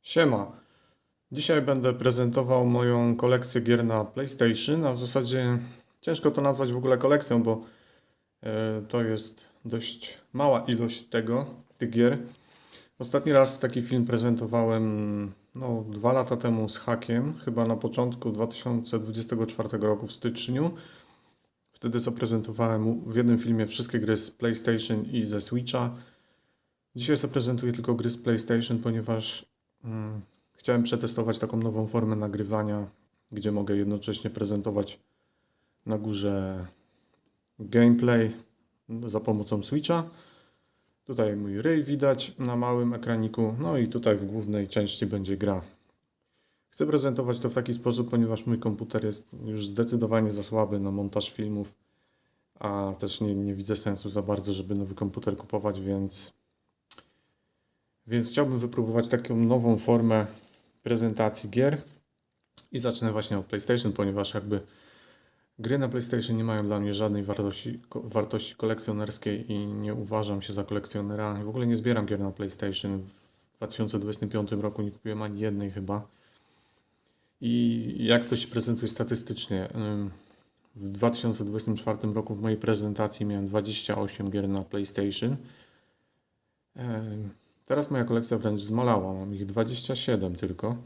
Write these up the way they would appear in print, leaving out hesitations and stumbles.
Siema. Dzisiaj będę prezentował moją kolekcję gier na PlayStation, a w zasadzie ciężko to nazwać w ogóle kolekcją, bo to jest dość mała ilość tych gier. Ostatni raz taki film prezentowałem 2 lata temu z hakiem, chyba na początku 2024 roku w styczniu. Wtedy zaprezentowałem w jednym filmie wszystkie gry z PlayStation i ze Switcha. Dzisiaj zaprezentuję tylko gry z PlayStation, ponieważ chciałem przetestować taką nową formę nagrywania, gdzie mogę jednocześnie prezentować na górze gameplay za pomocą Switcha. Tutaj mój ryj widać na małym ekraniku, no i tutaj w głównej części będzie gra. Chcę prezentować to w taki sposób, ponieważ mój komputer jest już zdecydowanie za słaby na montaż filmów, a też nie widzę sensu za bardzo, żeby nowy komputer kupować, więc chciałbym wypróbować taką nową formę prezentacji gier i zacznę właśnie od PlayStation, ponieważ jakby gry na PlayStation nie mają dla mnie żadnej wartości kolekcjonerskiej i nie uważam się za kolekcjonera. W ogóle nie zbieram gier na PlayStation. W 2025 roku nie kupiłem ani jednej chyba. I jak to się prezentuje statystycznie? W 2024 roku w mojej prezentacji miałem 28 gier na PlayStation. Teraz moja kolekcja wręcz zmalała, mam ich 27 tylko,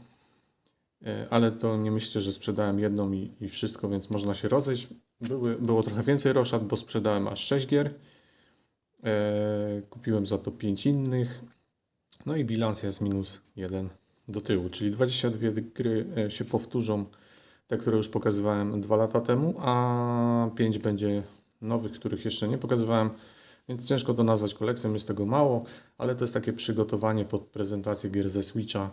ale to nie myślę, że sprzedałem jedną i wszystko, więc można się rozejść. Było trochę więcej roszad, bo sprzedałem aż 6 gier, kupiłem za to 5 innych, no i bilans jest -1 do tyłu, czyli 22 gry się powtórzą, te, które już pokazywałem 2 lata temu, a 5 będzie nowych, których jeszcze nie pokazywałem. Więc ciężko to nazwać kolekcją, jest tego mało, ale to jest takie przygotowanie pod prezentację gier ze Switcha,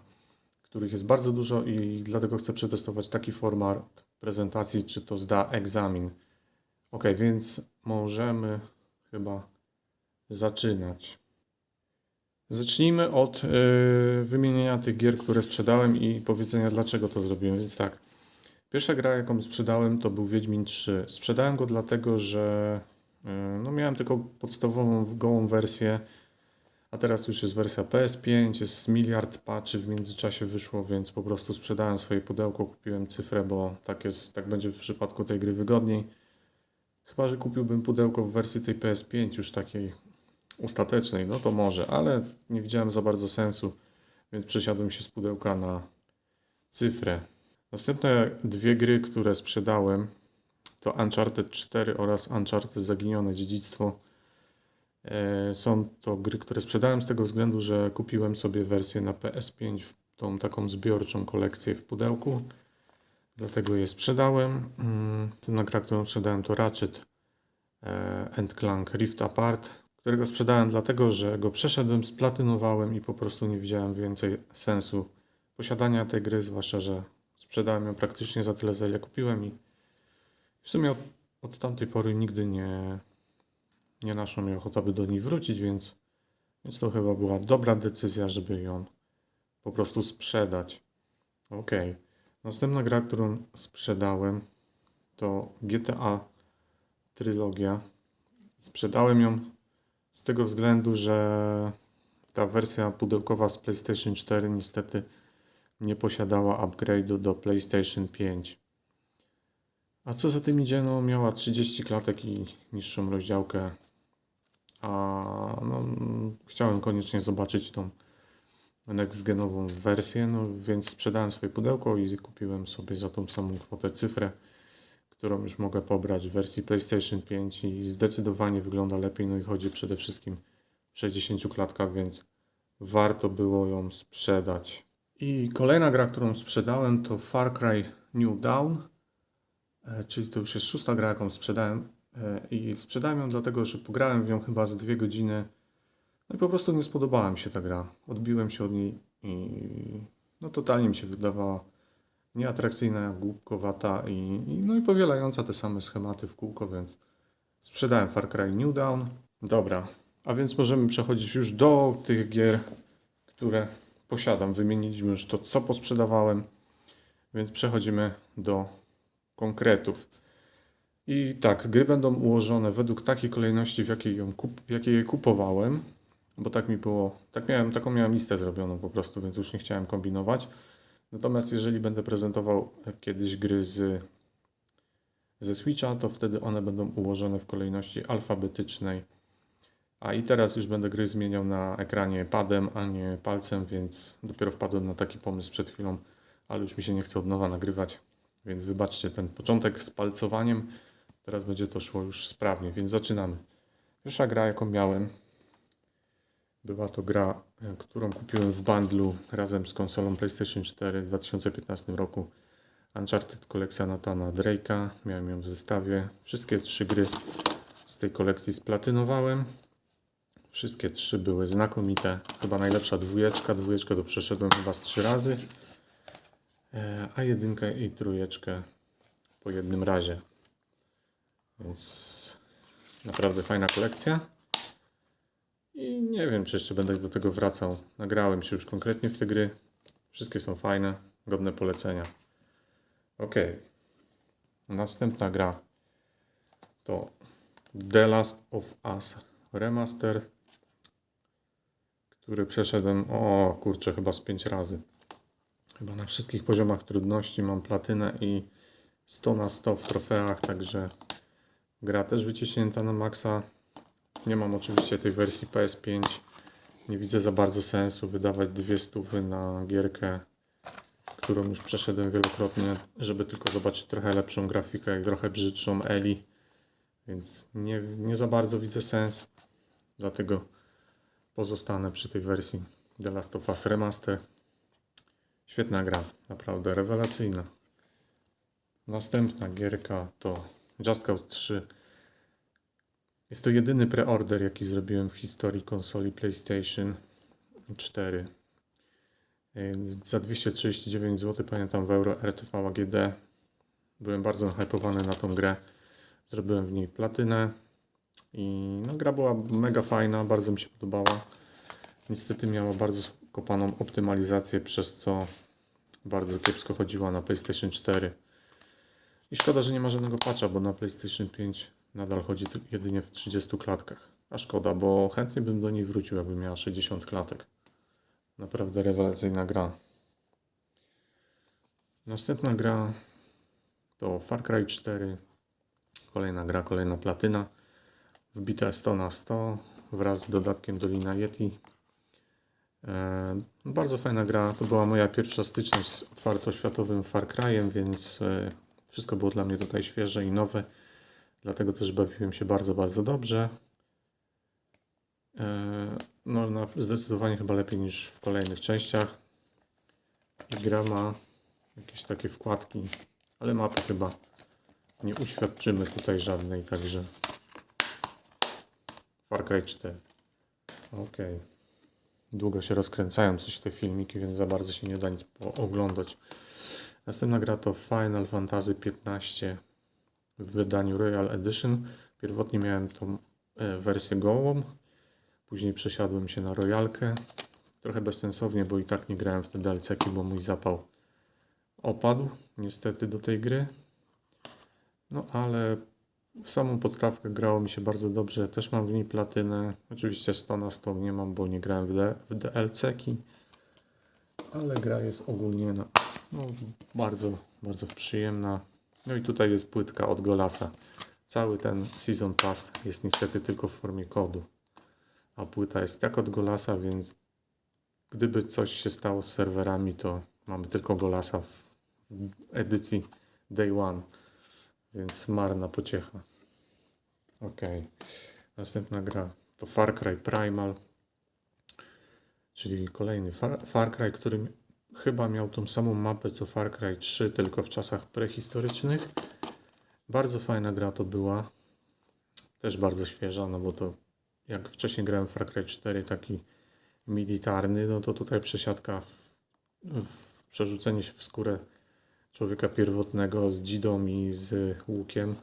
których jest bardzo dużo i dlatego chcę przetestować taki format prezentacji, czy to zda egzamin. Ok, więc możemy chyba zaczynać. Zacznijmy od wymienienia tych gier, które sprzedałem i powiedzenia, dlaczego to zrobiłem. Więc tak, pierwsza gra, jaką sprzedałem, to był Wiedźmin 3. Sprzedałem go dlatego, że miałem tylko podstawową, gołą wersję, a teraz już jest wersja PS5, jest miliard patchy w międzyczasie wyszło, więc po prostu sprzedałem swoje pudełko, kupiłem cyfrę, bo tak będzie w przypadku tej gry wygodniej. Chyba że kupiłbym pudełko w wersji tej PS5 już takiej ostatecznej, no to może, ale nie widziałem za bardzo sensu, więc przesiadłem się z pudełka na cyfrę. Następne dwie gry, które sprzedałem, to Uncharted 4 oraz Uncharted Zaginione Dziedzictwo. Są to gry, które sprzedałem z tego względu, że kupiłem sobie wersję na PS5, tą taką zbiorczą kolekcję w pudełku. Dlatego je sprzedałem. Inna gra, którą sprzedałem, to Ratchet Clank Rift Apart, którego sprzedałem dlatego, że go przeszedłem, splatynowałem i po prostu nie widziałem więcej sensu posiadania tej gry, zwłaszcza że sprzedałem ją praktycznie za tyle, za ile kupiłem i w sumie od tamtej pory nigdy nie naszła mnie ochota, by do niej wrócić, więc to chyba była dobra decyzja, żeby ją po prostu sprzedać. Ok. Następna gra, którą sprzedałem, to GTA Trylogia. Sprzedałem ją z tego względu, że ta wersja pudełkowa z PlayStation 4 niestety nie posiadała upgrade'u do PlayStation 5. A co za tym idzie, miała 30 klatek i niższą rozdziałkę. Chciałem koniecznie zobaczyć tą next-genową wersję, więc sprzedałem swoje pudełko i kupiłem sobie za tą samą kwotę cyfrę, którą już mogę pobrać w wersji PlayStation 5 i zdecydowanie wygląda lepiej, i chodzi przede wszystkim w 60 klatkach, więc warto było ją sprzedać. I kolejna gra, którą sprzedałem, to Far Cry New Dawn, czyli to już jest 6. gra, jaką sprzedałem. I sprzedałem ją dlatego, że pograłem w nią chyba z 2 godziny. No i po prostu nie spodobała mi się ta gra. Odbiłem się od niej i totalnie mi się wydawała nieatrakcyjna, głupkowata i powielająca te same schematy w kółko, więc sprzedałem Far Cry New Dawn. Dobra, a więc możemy przechodzić już do tych gier, które posiadam. Wymieniliśmy już to, co posprzedawałem, więc przechodzimy do konkretów. I tak, gry będą ułożone według takiej kolejności, w jakiej je kupowałem. bo tak mi było, taką miałem listę zrobioną po prostu, więc już nie chciałem kombinować. Natomiast jeżeli będę prezentował kiedyś gry ze Switcha, to wtedy one będą ułożone w kolejności alfabetycznej. A i teraz już będę gry zmieniał na ekranie padem, a nie palcem, więc dopiero wpadłem na taki pomysł przed chwilą, ale już mi się nie chce od nowa nagrywać, więc wybaczcie ten początek z palcowaniem. Teraz będzie to szło już sprawnie, więc zaczynamy. Pierwsza gra, jaką miałem, była to gra, którą kupiłem w bundlu razem z konsolą PlayStation 4 w 2015 roku. Uncharted kolekcja Nathana Drake'a. Miałem ją w zestawie. Wszystkie 3 gry z tej kolekcji splatynowałem. Wszystkie 3 były znakomite. Chyba najlepsza dwójeczka. Dwójeczkę to przeszedłem chyba z 3 razy. A jedynkę i trójeczkę po jednym razie. Więc naprawdę fajna kolekcja. I nie wiem, czy jeszcze będę do tego wracał. Nagrałem się już konkretnie w te gry. Wszystkie są fajne, godne polecenia. Ok. Następna gra to The Last of Us Remaster, który przeszedłem, o kurczę, chyba z 5 razy. Chyba na wszystkich poziomach trudności mam platynę i 100 na 100 w trofeach, także gra też wyciśnięta na maksa. Nie mam oczywiście tej wersji PS5. Nie widzę za bardzo sensu wydawać 200 na gierkę, którą już przeszedłem wielokrotnie, żeby tylko zobaczyć trochę lepszą grafikę i trochę brzydszą Eli. Więc nie za bardzo widzę sens. Dlatego pozostanę przy tej wersji The Last of Us Remaster. Świetna gra, naprawdę rewelacyjna. Następna gierka to Just Cause 3. Jest to jedyny preorder, jaki zrobiłem w historii konsoli PlayStation 4. Za 239 zł, pamiętam, w Euro RTV AGD. Byłem bardzo nahypowany na tą grę. Zrobiłem w niej platynę. I no, gra była mega fajna, bardzo mi się podobała. Niestety miała bardzo skopaną optymalizację, przez co bardzo kiepsko chodziła na PlayStation 4. I szkoda, że nie ma żadnego patcha, bo na PlayStation 5 nadal chodzi jedynie w 30 klatkach. A szkoda, bo chętnie bym do niej wrócił, jakby miała 60 klatek. Naprawdę rewelacyjna gra. Następna gra to Far Cry 4. Kolejna gra, kolejna platyna. Wbite 100 na 100 wraz z dodatkiem Dolina Yeti. Bardzo fajna gra. To była moja pierwsza styczność z otwartoświatowym Far Cry'em, więc wszystko było dla mnie tutaj świeże i nowe. Dlatego też bawiłem się bardzo, bardzo dobrze. No, zdecydowanie chyba lepiej niż w kolejnych częściach. I gra ma jakieś takie wkładki, ale mapy chyba nie uświadczymy tutaj żadnej, także Far Cry 4. Ok. Długo się rozkręcają coś te filmiki, więc za bardzo się nie da nic oglądać. Następna gra to Final Fantasy XV w wydaniu Royal Edition. Pierwotnie miałem tą wersję gołą, później przesiadłem się na Royalkę. Trochę bezsensownie, bo i tak nie grałem w te DLC-ki, bo mój zapał opadł niestety do tej gry. No ale w samą podstawkę grało mi się bardzo dobrze. Też mam w niej platynę. Oczywiście 100 na 100 nie mam, bo nie grałem w DLC-ki. Ale gra jest ogólnie bardzo, bardzo przyjemna. No i tutaj jest płytka od Golasa. Cały ten Season Pass jest niestety tylko w formie kodu. A płyta jest tak od Golasa, więc gdyby coś się stało z serwerami, to mamy tylko Golasa w edycji Day One. Więc marna pociecha. Ok. Następna gra to Far Cry Primal. Czyli kolejny Far Cry, który chyba miał tą samą mapę co Far Cry 3, tylko w czasach prehistorycznych. Bardzo fajna gra to była. Też bardzo świeża, no bo to jak wcześniej grałem w Far Cry 4, taki militarny, no to tutaj przesiadka w przerzucenie się w skórę człowieka pierwotnego z dzidą i z łukiem.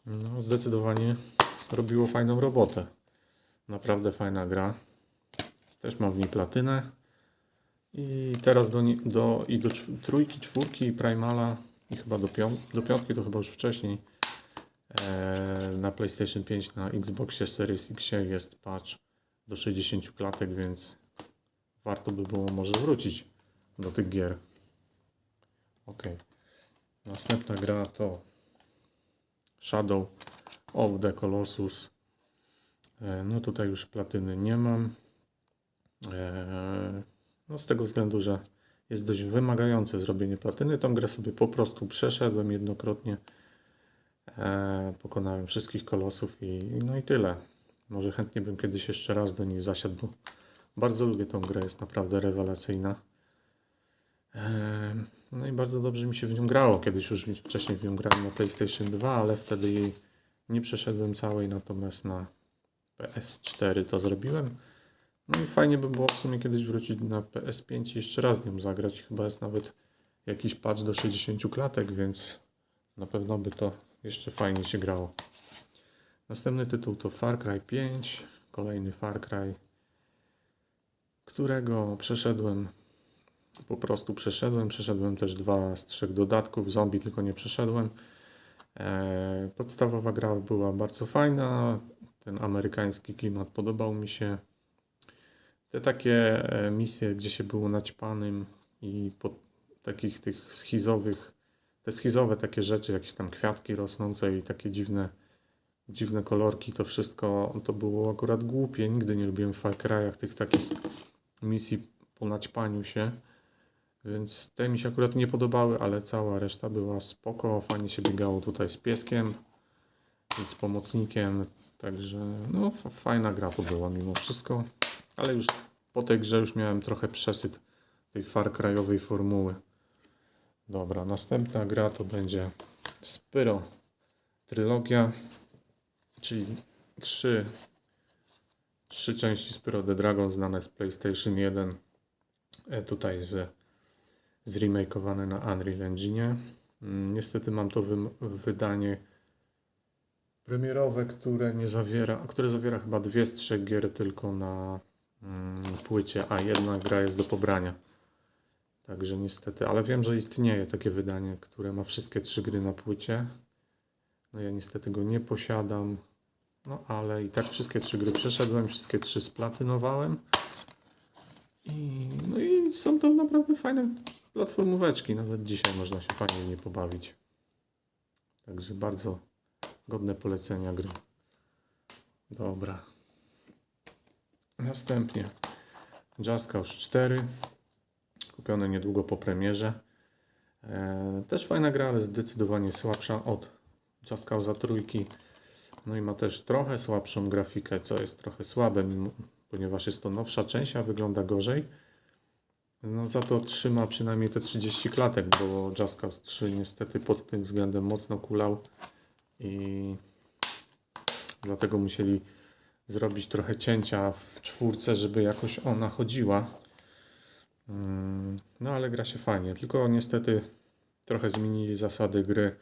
No zdecydowanie robiło fajną robotę. Naprawdę fajna gra. Też mam w niej platynę. I teraz do trójki, czwórki i Primala i chyba do piątki to chyba już wcześniej na PlayStation 5, na Xboxie Series X jest patch do 60 klatek, więc warto by było może wrócić do tych gier. Ok. Następna gra to Shadow of the Colossus. No tutaj już platyny nie mam. No z tego względu, że jest dość wymagające zrobienie platyny. Tą grę sobie po prostu przeszedłem jednokrotnie. Pokonałem wszystkich kolosów no i tyle. Może chętnie bym kiedyś jeszcze raz do niej zasiadł, bo bardzo lubię tą grę, jest naprawdę rewelacyjna. No i bardzo dobrze mi się w nią grało. Kiedyś już wcześniej w nią grałem na PlayStation 2, ale wtedy jej nie przeszedłem całej, natomiast na PS4 to zrobiłem. No i fajnie by było w sumie kiedyś wrócić na PS5 i jeszcze raz nią zagrać. Chyba jest nawet jakiś patch do 60 klatek, więc na pewno by to jeszcze fajnie się grało. Następny tytuł to Far Cry 5. Kolejny Far Cry, którego przeszedłem. Po prostu przeszedłem. Przeszedłem też 2 z 3 dodatków. Zombie tylko nie przeszedłem. Podstawowa gra była bardzo fajna. Ten amerykański klimat podobał mi się. Te takie misje, gdzie się było naćpanym i po takich tych schizowych, te schizowe takie rzeczy, jakieś tam kwiatki rosnące i takie dziwne kolorki, to wszystko to było akurat głupie. Nigdy nie lubiłem w Far Cry'ach tych takich misji po naćpaniu się, więc te mi się akurat nie podobały, ale cała reszta była spoko. Fajnie się biegało tutaj z pieskiem i z pomocnikiem, także no fajna gra to była mimo wszystko, ale już po tej grze już miałem trochę przesyt tej Far Cry'owej formuły. Dobra, następna gra to będzie Spyro Trylogia, czyli trzy części Spyro the Dragon znane z PlayStation 1, tutaj zremakeowane na Unreal Engine. Niestety mam to wydanie premierowe, które zawiera chyba 2 z 3 gier tylko na płycie, a jedna gra jest do pobrania. Także niestety, ale wiem, że istnieje takie wydanie, które ma wszystkie 3 gry na płycie. No ja niestety go nie posiadam, no ale i tak wszystkie 3 gry przeszedłem, wszystkie 3 splatynowałem. No i są to naprawdę fajne platformóweczki, nawet dzisiaj można się fajnie w nie pobawić. Także bardzo godne polecenia gry. Dobra. Następnie Just Cause 4. Kupione niedługo po premierze. Też fajna gra, ale zdecydowanie słabsza od Just Cause'a 3. No i ma też trochę słabszą grafikę, co jest trochę słabe, ponieważ jest to nowsza część, a wygląda gorzej. No za to trzyma przynajmniej te 30 klatek, bo Just Cause 3 niestety pod tym względem mocno kulał i dlatego musieli zrobić trochę cięcia w 4, żeby jakoś ona chodziła. No ale gra się fajnie, tylko niestety trochę zmienili zasady gry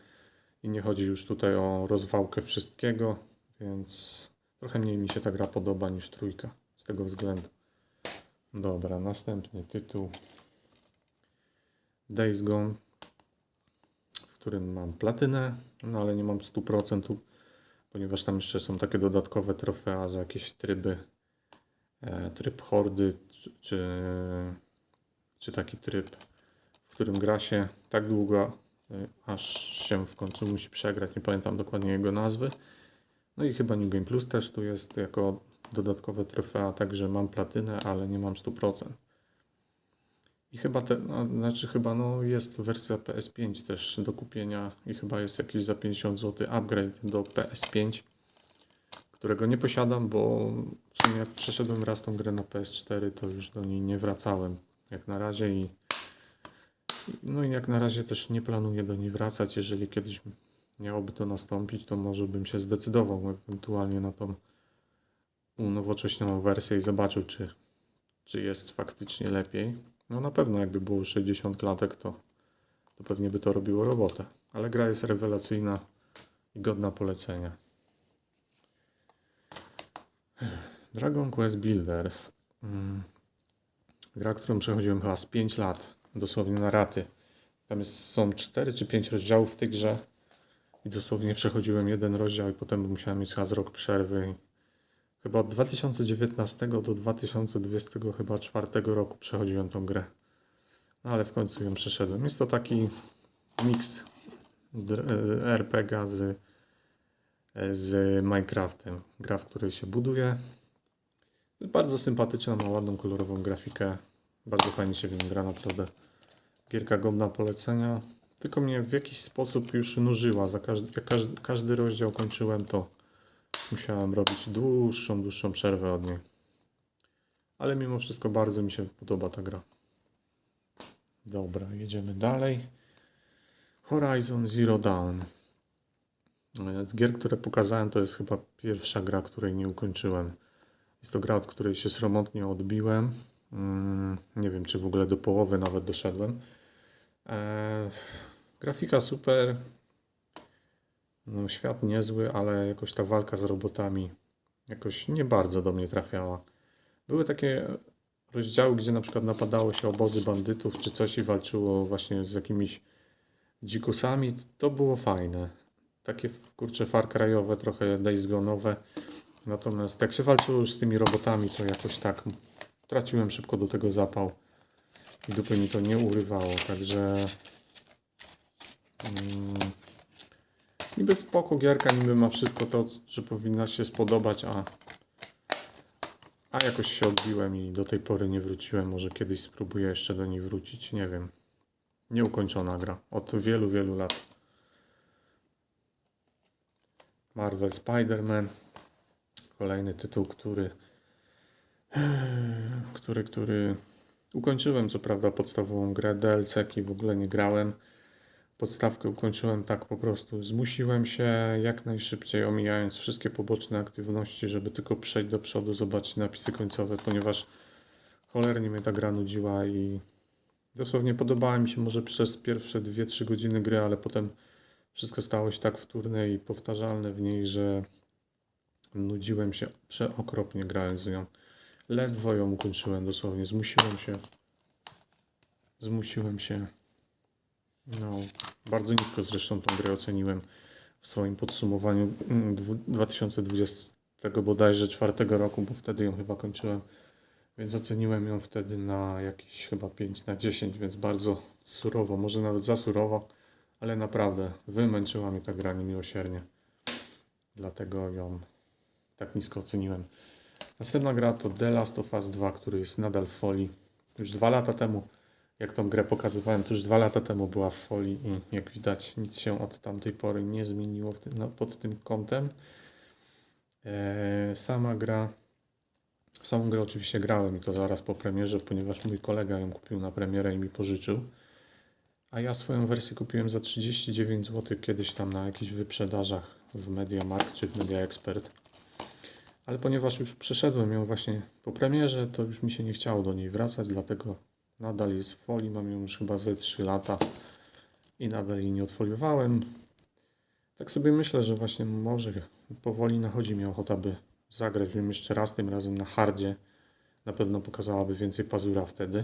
i nie chodzi już tutaj o rozwałkę wszystkiego, więc trochę mniej mi się ta gra podoba niż 3 z tego względu. Dobra, następny tytuł Days Gone, w którym mam platynę, no ale nie mam 100%, ponieważ tam jeszcze są takie dodatkowe trofea za jakieś tryb hordy, czy taki tryb, w którym gra się tak długo, aż się w końcu musi przegrać, nie pamiętam dokładnie jego nazwy. No i chyba New Game Plus też tu jest jako dodatkowe trofea, także mam platynę, ale nie mam 100%. I chyba jest wersja PS5 też do kupienia i chyba jest jakiś za 50 zł upgrade do PS5, którego nie posiadam, bo w sumie jak przeszedłem raz tą grę na PS4, to już do niej nie wracałem jak na razie no i jak na razie też nie planuję do niej wracać. Jeżeli kiedyś miałoby to nastąpić, to może bym się zdecydował ewentualnie na tą unowocześnioną wersję i zobaczył, czy jest faktycznie lepiej. No na pewno jakby było 60 klatek, to pewnie by to robiło robotę. Ale gra jest rewelacyjna i godna polecenia. Dragon Quest Builders. Gra, którą przechodziłem chyba z 5 lat, dosłownie na raty. Tam są 4 czy 5 rozdziałów w tej grze i dosłownie przechodziłem jeden rozdział i potem musiałem mieć chyba z rok przerwy. Chyba od 2019 do 2024 roku przechodziłem tą grę. No ale w końcu ją przeszedłem. Jest to taki miks RPG z Minecraftem. Gra, w której się buduje. Jest bardzo sympatyczna, ma ładną, kolorową grafikę. Bardzo fajnie się w nią gra, naprawdę. Gierka godna polecenia. Tylko mnie w jakiś sposób już nużyła. Jak każdy rozdział kończyłem, to musiałem robić dłuższą przerwę od niej. Ale mimo wszystko bardzo mi się podoba ta gra. Dobra, jedziemy dalej. Horizon Zero Dawn. Z gier, które pokazałem, to jest chyba pierwsza gra, której nie ukończyłem. Jest to gra, od której się sromotnie odbiłem. Nie wiem, czy w ogóle do połowy nawet doszedłem. Grafika super. No, świat niezły, ale jakoś ta walka z robotami jakoś nie bardzo do mnie trafiała. Były takie rozdziały, gdzie na przykład napadało się obozy bandytów czy coś i walczyło właśnie z jakimiś dzikusami. To było fajne. Takie, kurcze, Far Cry'owe, trochę Days Gone'owe. Natomiast jak się walczyło już z tymi robotami, to jakoś tak traciłem szybko do tego zapał. I dupy mi to nie urywało, także... niby spoko gierka, niby ma wszystko to, że powinna się spodobać, a jakoś się odbiłem i do tej pory nie wróciłem. Może kiedyś spróbuję jeszcze do niej wrócić, nie wiem. Nieukończona gra od wielu lat. Marvel Spider-Man. Kolejny tytuł, który ukończyłem, co prawda podstawową grę, DLC-ki w ogóle nie grałem. Podstawkę ukończyłem tak po prostu. Zmusiłem się jak najszybciej, omijając wszystkie poboczne aktywności, żeby tylko przejść do przodu, zobaczyć napisy końcowe, ponieważ cholernie mnie ta gra nudziła i dosłownie podobała mi się może przez pierwsze 2-3 godziny gry, ale potem wszystko stało się tak wtórne i powtarzalne w niej, że nudziłem się przeokropnie grając w nią. Ledwo ją ukończyłem, dosłownie. Zmusiłem się. No, bardzo nisko zresztą tą grę oceniłem w swoim podsumowaniu 2020 bodajże 4 roku, bo wtedy ją chyba kończyłem. Więc oceniłem ją wtedy na jakieś chyba 5/10, więc bardzo surowo, może nawet za surowo, ale naprawdę wymęczyła mnie ta gra niemiłosiernie. Dlatego ją tak nisko oceniłem. Następna gra to The Last of Us 2, który jest nadal w folii. Już 2 lata temu, jak tą grę pokazywałem, to już 2 lata temu była w folii i jak widać nic się od tamtej pory nie zmieniło pod tym kątem. Samą grę oczywiście grałem i to zaraz po premierze, ponieważ mój kolega ją kupił na premierę i mi pożyczył. A ja swoją wersję kupiłem za 39 zł kiedyś tam na jakichś wyprzedażach w MediaMarkt czy w Media Expert. Ale ponieważ już przeszedłem ją właśnie po premierze, to już mi się nie chciało do niej wracać, dlatego nadal jest w folii. Mam ją już chyba ze 3 lata i nadal jej nie odfoliowałem. Tak sobie myślę, że właśnie może powoli nachodzi mi ochota, by zagrać w nią jeszcze raz, tym razem na hardzie. Na pewno pokazałaby więcej pazura wtedy.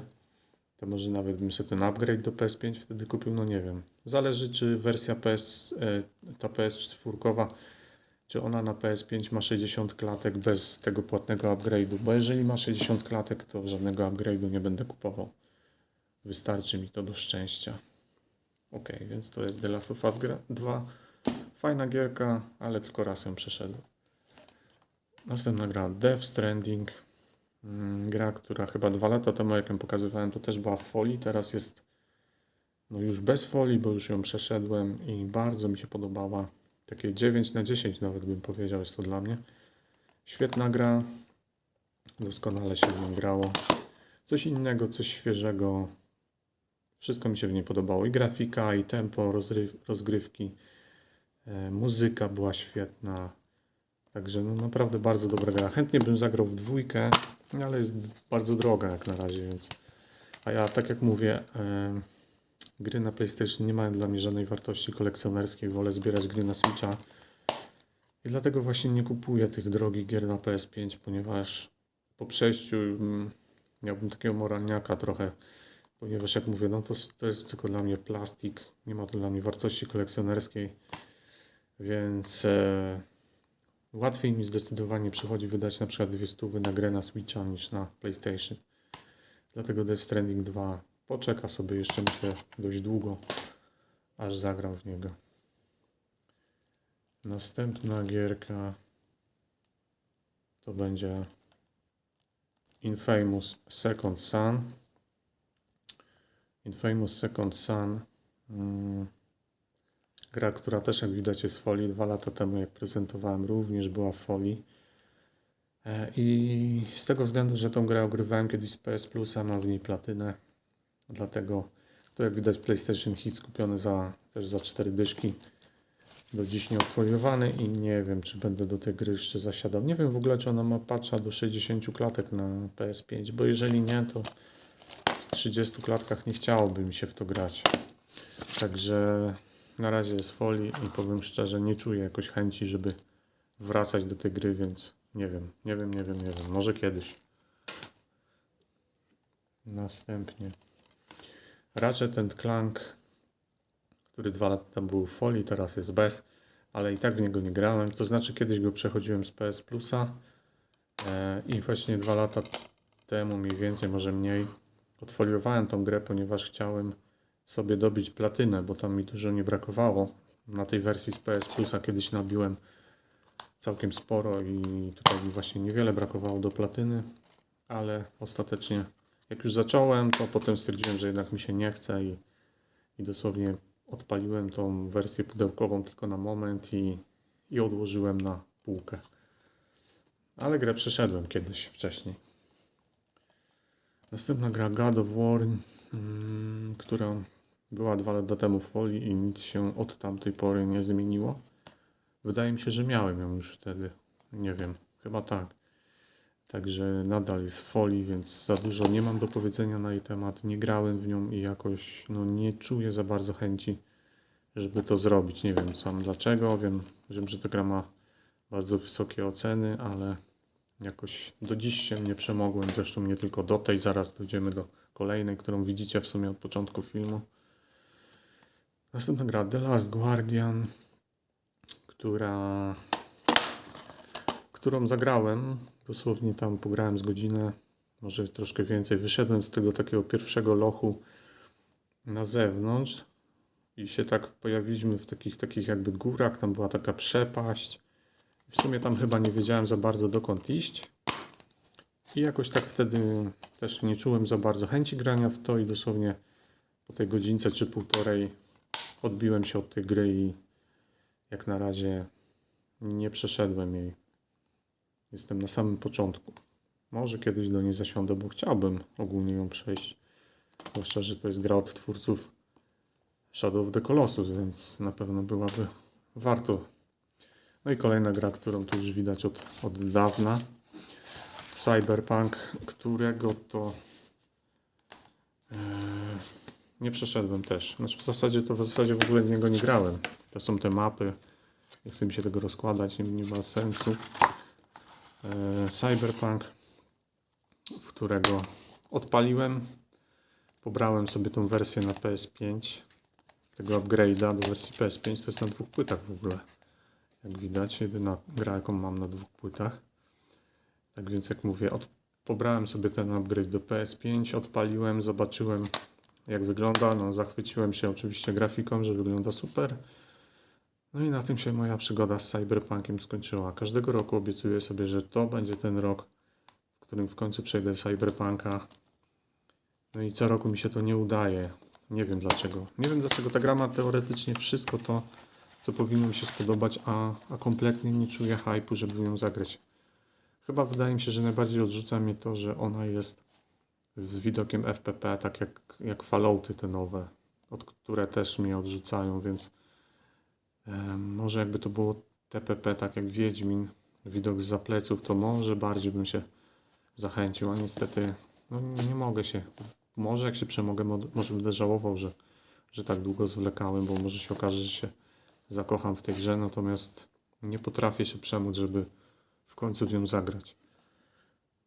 To może nawet bym sobie ten upgrade do PS5 wtedy kupił, no nie wiem. Zależy, czy wersja ta PS4, czy ona na PS5 ma 60 klatek bez tego płatnego upgrade'u. Bo jeżeli ma 60 klatek, to żadnego upgrade'u nie będę kupował. Wystarczy mi to do szczęścia. Ok, więc to jest The Last of Us 2. Fajna gierka, ale tylko raz ją przeszedłem. Następna gra Death Stranding. Gra, która chyba 2 lata temu, jak ją pokazywałem, to też była w folii. Teraz jest no już bez folii, bo już ją przeszedłem i bardzo mi się podobała. Takie 9/10 nawet bym powiedział, jest to dla mnie. Świetna gra. Doskonale się w nią grało. Coś innego, coś świeżego. Wszystko mi się w niej podobało. I grafika, i tempo rozgrywki. Muzyka była świetna. Także no naprawdę bardzo dobra gra. Chętnie bym zagrał w 2, ale jest bardzo droga jak na razie, więc... A ja, tak jak mówię, gry na PlayStation nie mają dla mnie żadnej wartości kolekcjonerskiej. Wolę zbierać gry na Switcha. I dlatego właśnie nie kupuję tych drogich gier na PS5, ponieważ po przejściu miałbym takiego moralniaka trochę. Ponieważ jak mówię, no to jest tylko dla mnie plastik. Nie ma to dla mnie wartości kolekcjonerskiej. Więc łatwiej mi zdecydowanie przychodzi wydać na przykład 200 na grę na Switcha niż na PlayStation. Dlatego Death Stranding 2 poczeka sobie jeszcze, myślę, dość długo, aż zagram w niego. Następna gierka to będzie Infamous Second Son. Infamous Second Son. Gra, która też jak widać jest w folii. 2 lata temu jak prezentowałem również była w folii. I z tego względu, że tą grę ogrywałem kiedyś z PS Plusa, mam w niej platynę. Dlatego to jak widać PlayStation Hits kupiony też za 4 dyszki. Do dziś nieodfoliowany i nie wiem, czy będę do tej gry jeszcze zasiadał. Nie wiem w ogóle, czy ona ma patcha do 60 klatek na PS5, bo jeżeli nie, to w 30 klatkach nie chciałoby mi się w to grać. Także na razie jest folii i powiem szczerze, nie czuję jakoś chęci, żeby wracać do tej gry, więc nie wiem. Może kiedyś. Następnie Ratchet & Clank, który 2 lata temu był w folii, teraz jest bez, ale i tak w niego nie grałem. To znaczy kiedyś go przechodziłem z PS Plusa i właśnie 2 lata temu, mniej więcej, może mniej, odfoliowałem tą grę, ponieważ chciałem sobie dobić platynę, bo tam mi dużo nie brakowało. Na tej wersji z PS Plusa kiedyś nabiłem całkiem sporo i tutaj mi właśnie niewiele brakowało do platyny, ale ostatecznie jak już zacząłem, to potem stwierdziłem, że jednak mi się nie chce i dosłownie odpaliłem tą wersję pudełkową tylko na moment i odłożyłem na półkę. Ale grę przeszedłem kiedyś wcześniej. Następna gra God of War, która była 2 lata temu w folii i nic się od tamtej pory nie zmieniło. Wydaje mi się, że miałem ją już wtedy. Nie wiem, chyba tak. Także nadal jest w folii, więc za dużo nie mam do powiedzenia na jej temat. Nie grałem w nią i jakoś nie czuję za bardzo chęci, żeby to zrobić. Nie wiem sam dlaczego. Wiem, że ta gra ma bardzo wysokie oceny, ale jakoś do dziś się nie przemogłem. Zresztą nie tylko do tej. Zaraz dojdziemy do kolejnej, którą widzicie w sumie od początku filmu. Następna gra The Last Guardian, którą zagrałem. Dosłownie tam pograłem z godzinę, może troszkę więcej. Wyszedłem z tego takiego pierwszego lochu na zewnątrz i się tak pojawiliśmy w takich jakby górach. Tam była taka przepaść. W sumie tam chyba nie wiedziałem za bardzo dokąd iść. I jakoś tak wtedy też nie czułem za bardzo chęci grania w to i dosłownie po tej godzince czy półtorej odbiłem się od tej gry i jak na razie nie przeszedłem jej. Jestem na samym początku. Może kiedyś do niej zasiądę, bo chciałbym ogólnie ją przejść. Zwłaszcza, że to jest gra od twórców Shadow of the Colossus, więc na pewno byłaby warto. No i kolejna gra, którą tu już widać od dawna. Cyberpunk, którego to nie przeszedłem też. Znaczy w zasadzie w ogóle w niego nie grałem. To są te mapy. Nie chcę mi się tego rozkładać, nie ma sensu. Cyberpunk, w którego odpaliłem. Pobrałem sobie tą wersję na PS5. Tego upgrade'a do wersji PS5 to jest na 2 płytach w ogóle. Jak widać, jedyna gra, jaką mam na 2 płytach. Tak więc jak mówię, pobrałem sobie ten upgrade do PS5, odpaliłem, zobaczyłem jak wygląda. No, zachwyciłem się oczywiście grafiką, że wygląda super. No i na tym się moja przygoda z Cyberpunkiem skończyła. Każdego roku obiecuję sobie, że to będzie ten rok, w którym w końcu przejdę Cyberpunka. No i co roku mi się to nie udaje. Nie wiem dlaczego. Nie wiem dlaczego ta gra ma teoretycznie wszystko to, co powinno mi się spodobać, a kompletnie nie czuję hype'u, żeby w nią zagrać. Chyba wydaje mi się, że najbardziej odrzuca mnie to, że ona jest z widokiem FPP, tak jak Fallouty te nowe, które też mnie odrzucają, więc może jakby to było TPP, tak jak Wiedźmin, widok zza pleców, to może bardziej bym się zachęcił, a niestety nie mogę się. Może jak się przemogę, może będę żałował, że tak długo zwlekałem, bo może się okaże, że się zakocham w tej grze, natomiast nie potrafię się przemóc, żeby w końcu w nią zagrać.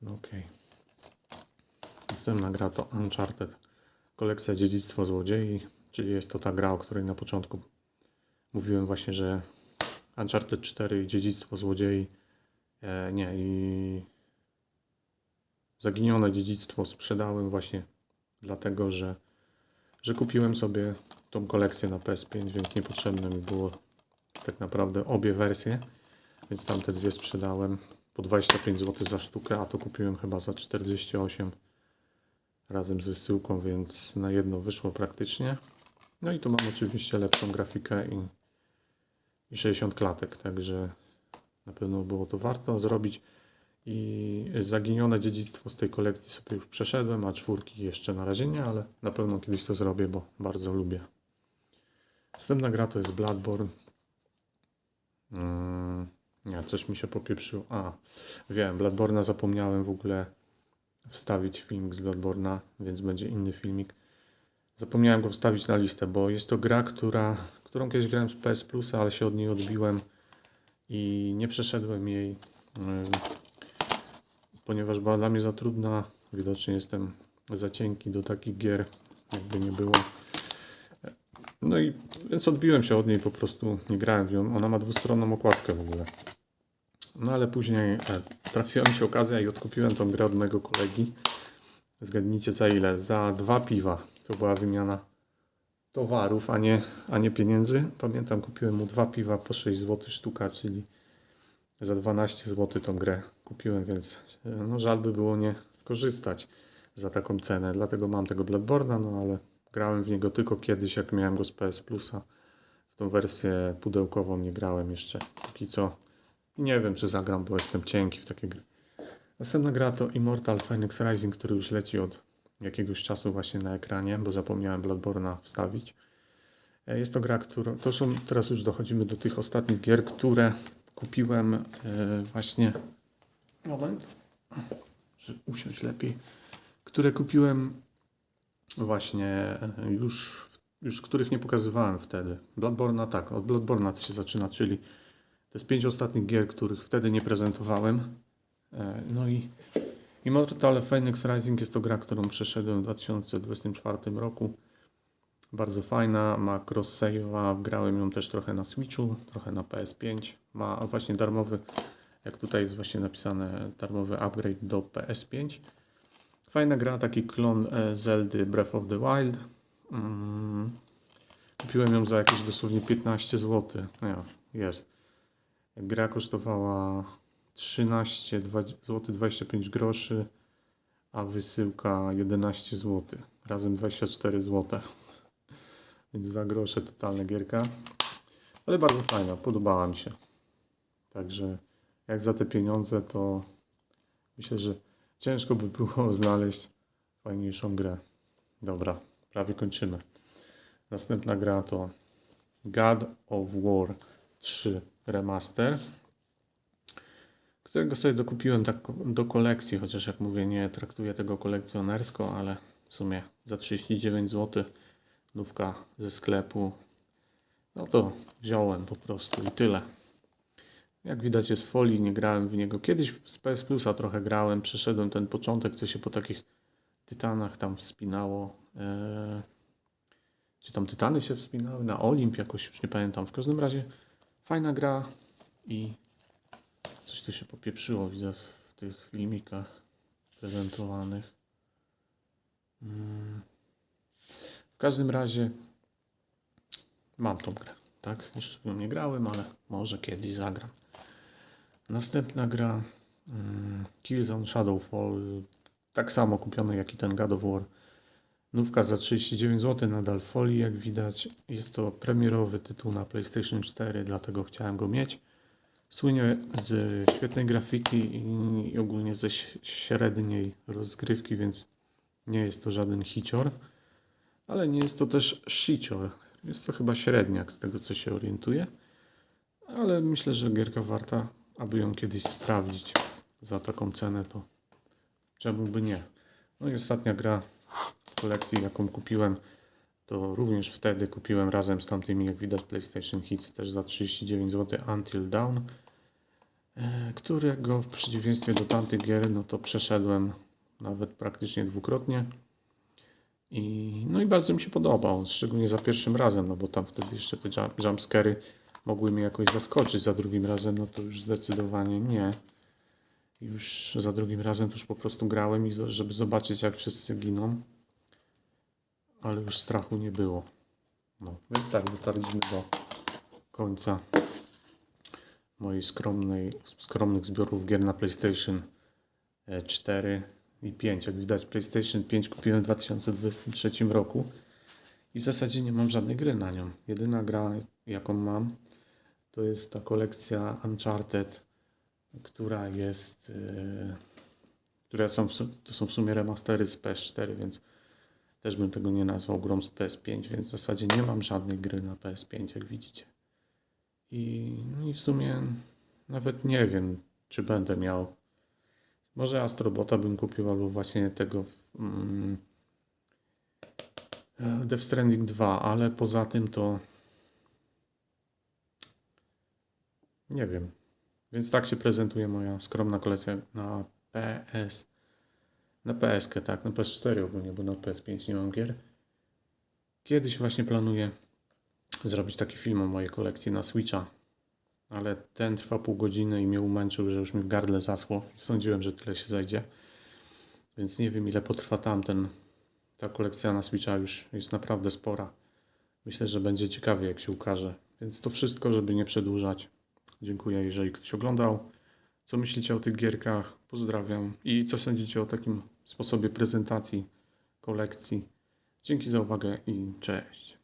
No okej. Następna gra to Uncharted. Kolekcja Dziedzictwo Złodziei, czyli jest to ta gra, o której na początku mówiłem właśnie, że Uncharted 4 i Dziedzictwo Złodziei. I Zaginione Dziedzictwo sprzedałem właśnie dlatego, że kupiłem sobie tą kolekcję na PS5, więc niepotrzebne mi było tak naprawdę obie wersje, więc tamte dwie sprzedałem po 25 zł za sztukę, a to kupiłem chyba za 48 razem z wysyłką, więc na jedno wyszło praktycznie. No i tu mam oczywiście lepszą grafikę i 60 klatek, także na pewno było to warto zrobić. I Zaginione Dziedzictwo z tej kolekcji sobie już przeszedłem, a czwórki jeszcze na razie nie, ale na pewno kiedyś to zrobię, bo bardzo lubię. Następna gra to jest Bloodborne. Nie, coś mi się popieprzyło. Wiem, Bloodborne'a zapomniałem w ogóle wstawić filmik z Bloodborne'a, więc będzie inny filmik. Zapomniałem go wstawić na listę, bo jest to gra, którą kiedyś grałem z PS Plusa, ale się od niej odbiłem i nie przeszedłem jej, ponieważ była dla mnie za trudna. Widocznie jestem za cienki do takich gier, jakby nie było. No i więc odbiłem się od niej, po prostu nie grałem w nią. Ona ma dwustronną okładkę w ogóle. No ale później trafiła mi się okazja i odkupiłem tą grę od mojego kolegi. Zgadnijcie za ile? Za 2 piwa. To była wymiana towarów, a nie pieniędzy. Pamiętam, kupiłem mu 2 piwa po 6 zł sztuka, czyli za 12 zł tą grę kupiłem, więc no żal by było nie skorzystać za taką cenę. Dlatego mam tego Bloodborne'a, no ale grałem w niego tylko kiedyś, jak miałem go z PS Plusa. W tą wersję pudełkową nie grałem jeszcze póki co. I nie wiem, czy zagram, bo jestem cienki w takie gry. Następna gra to Immortal Phoenix Rising, który już leci od jakiegoś czasu właśnie na ekranie, bo zapomniałem Bloodborne'a wstawić. Jest to gra, teraz już dochodzimy do tych ostatnich gier, które kupiłem właśnie... Moment, żeby usiąść lepiej. Które kupiłem właśnie już których nie pokazywałem wtedy. Bloodborne'a, tak, od Bloodborne'a to się zaczyna, czyli to jest 5 ostatnich gier, których wtedy nie prezentowałem. No i Immortal Phoenix Rising jest to gra, którą przeszedłem w 2024 roku. Bardzo fajna, ma cross-save'a, grałem ją też trochę na Switchu, trochę na PS5. Ma właśnie darmowy, jak tutaj jest właśnie napisane, darmowy upgrade do PS5. Fajna gra, taki klon Zeldy Breath of the Wild. Kupiłem ją za jakieś dosłownie 15 zł. Jest. Gra kosztowała 13 zł 25 groszy, a wysyłka 11 zł. Razem 24 zł. Więc za grosze totalna gierka. Ale bardzo fajna, podobała mi się. Także jak za te pieniądze, to myślę, że ciężko by było znaleźć fajniejszą grę. Dobra, prawie kończymy. Następna gra to God of War 3 Remaster, którego sobie dokupiłem tak do kolekcji, chociaż jak mówię, nie traktuję tego kolekcjonersko, ale w sumie za 39 zł nówka ze sklepu, no to wziąłem po prostu i tyle. Jak widać jest w folii, nie grałem w niego. Kiedyś z PS Plusa trochę grałem, przeszedłem ten początek, co się po takich tytanach tam wspinało. Czy tam tytany się wspinały? Na Olimp jakoś, już nie pamiętam. W każdym razie fajna gra i coś tu się popieprzyło, widzę w tych filmikach prezentowanych. W każdym razie mam tą grę, tak? Jeszcze w nią nie grałem, ale może kiedyś zagram. Następna gra Killzone Shadowfall, tak samo kupiony jak i ten God of War. Nówka za 39 zł, nadal w folii, jak widać. Jest to premierowy tytuł na PlayStation 4, dlatego chciałem go mieć. Słynie z świetnej grafiki i ogólnie ze średniej rozgrywki, więc nie jest to żaden hicior, ale nie jest to też shicior. Jest to chyba średniak z tego, co się orientuję, ale myślę, że gierka warta, aby ją kiedyś sprawdzić. Za taką cenę to czemu by nie. No i ostatnia gra w kolekcji, jaką kupiłem, to również wtedy kupiłem razem z tamtymi, jak widać, PlayStation Hits, też za 39 zł, Until Dawn, którego w przeciwieństwie do tamtych gier, no to przeszedłem nawet praktycznie dwukrotnie. No i bardzo mi się podobał, szczególnie za pierwszym razem, no bo tam wtedy jeszcze te jumpscary mogły mnie jakoś zaskoczyć za drugim razem, no to już zdecydowanie nie. Już za drugim razem to już po prostu grałem, żeby zobaczyć, jak wszyscy giną. Ale już strachu nie było. No, więc tak, dotarliśmy do końca moich skromnych zbiorów gier na PlayStation 4 i 5. Jak widać, PlayStation 5 kupiłem w 2023 roku i w zasadzie nie mam żadnej gry na nią. Jedyna gra, jaką mam, to jest ta kolekcja Uncharted, która jest... to są w sumie remastery z PS4, więc też bym tego nie nazwał grą z PS5, więc w zasadzie nie mam żadnej gry na PS5, jak widzicie. No i w sumie nawet nie wiem, czy będę miał. Może Astrobota bym kupił, albo właśnie tego Death Stranding 2, ale poza tym to nie wiem. Więc tak się prezentuje moja skromna kolekcja na PS. Na PS-kę, tak, na PS4 ogólnie, bo na PS5 nie mam gier. Kiedyś właśnie planuję zrobić taki film o mojej kolekcji na Switcha, ale ten trwa pół godziny i mnie umęczył, że już mi w gardle zaschło. Sądziłem, że tyle się zajdzie, więc nie wiem, ile potrwa ta kolekcja na Switcha już jest naprawdę spora. Myślę, że będzie ciekawie, jak się ukaże. Więc to wszystko, żeby nie przedłużać. Dziękuję, jeżeli ktoś oglądał. Co myślicie o tych gierkach? Pozdrawiam. I co sądzicie o takim sposobie prezentacji kolekcji? Dzięki za uwagę i cześć.